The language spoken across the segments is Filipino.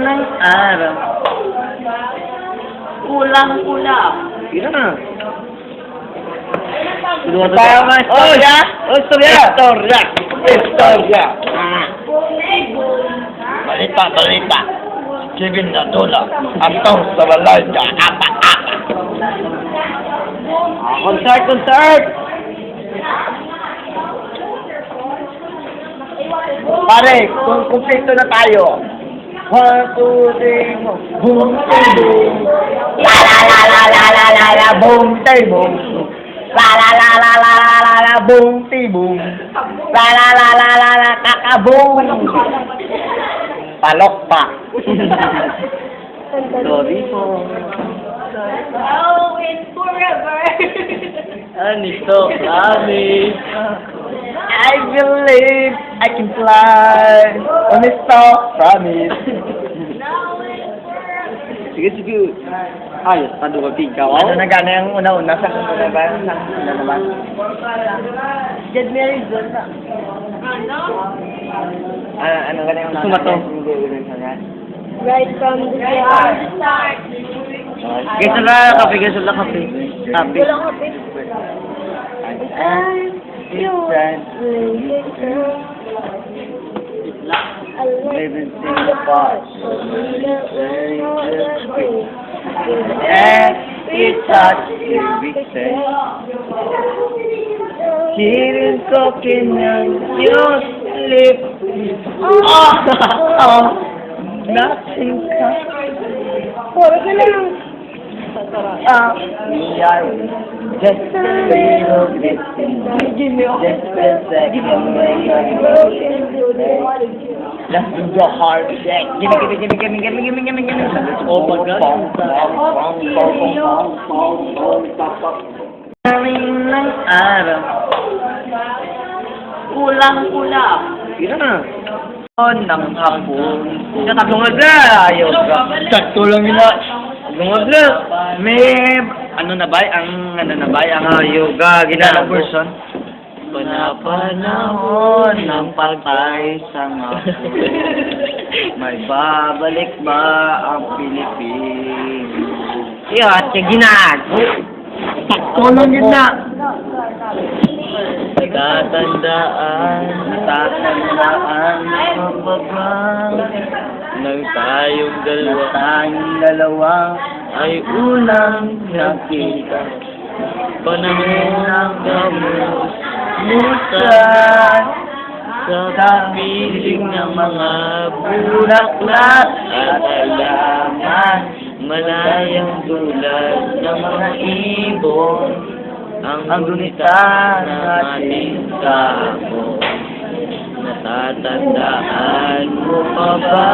ng araw. Kulang-kulang. Sige na. Tayo mga istorya? Istorya! Istorya! Balita! Kevin na dola. Atong sa balay ka. Apa! Concert! Pare, kung kumpleto na tayo. 1, 2, 3, boom, boom. La la la la la la la la boom, boom. La la la la la la la la boom, boom. La la la la la la kakaboom. Palok pa. Sorry po. Oh, it's forever. Anito kami. I believe I can fly on this soft promise. Sige. Ayos, padugapig ka. Ano na gana yung una-una? Saan na ba? Jed Mary Zonda. Ano gana yung una? Sumato. Right from the start. Gasala kape. Kape. Walang kape. Living in the past. Every touch, every sense. Hearing talking on your lips. Nothing comes. Puro ka lang. We are just a little bit just a second let's do the hard shake. Gimme. Oh my God. Ng araw. Kulang-kulang. Sige na. Ng hapon. Katulad na. Ayaw ka. Sakto lang yun. Lumaglas. May ang yoga ginagawa person. Panahon ng pagpaisang may babalik ba ang Pilipinas? Iyon, ginagawa. Tulong yun na. Tatandaan mababang nang tayong dalawa ay unang nakita. Panahon ng kamusan sa piling ng mga bulaklak at alaman, malayang tulad ng mga ibon ang gunita ng ating tapo. Natatandaan mo pa ba?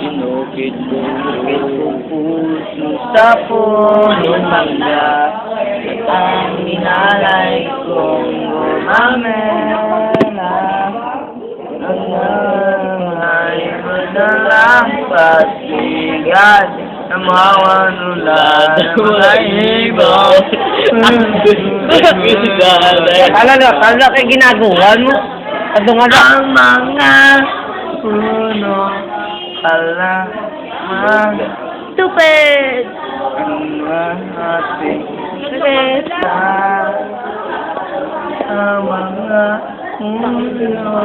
Sinukit kong puso sa punong mangga at ang inalay kong gumamela. Ang ay madalang pasigat na mawanulad ng mga ibang. Kala kayo ginagawa mo? Ang mga puno alamang Stupid. ang ating Stupid. sa mga puno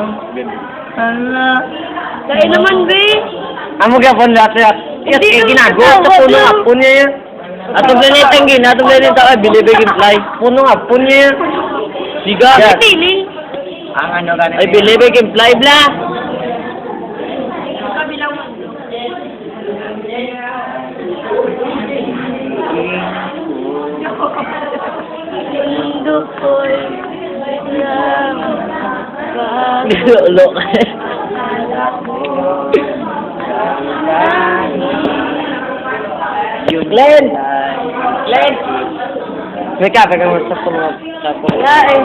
Kaya naman, be. Amo ka pon dati at ginagawa sa puno hapon niya yan. Atong ganitang bilibig imply. Puno hapon niya yan. Siga. Pili. Ang ano ganito? Ay bilibig imply bla. Kabilang mo. Mundo ko'y Ulo. Glenn! May kape ka mo sa puno. Wala eh.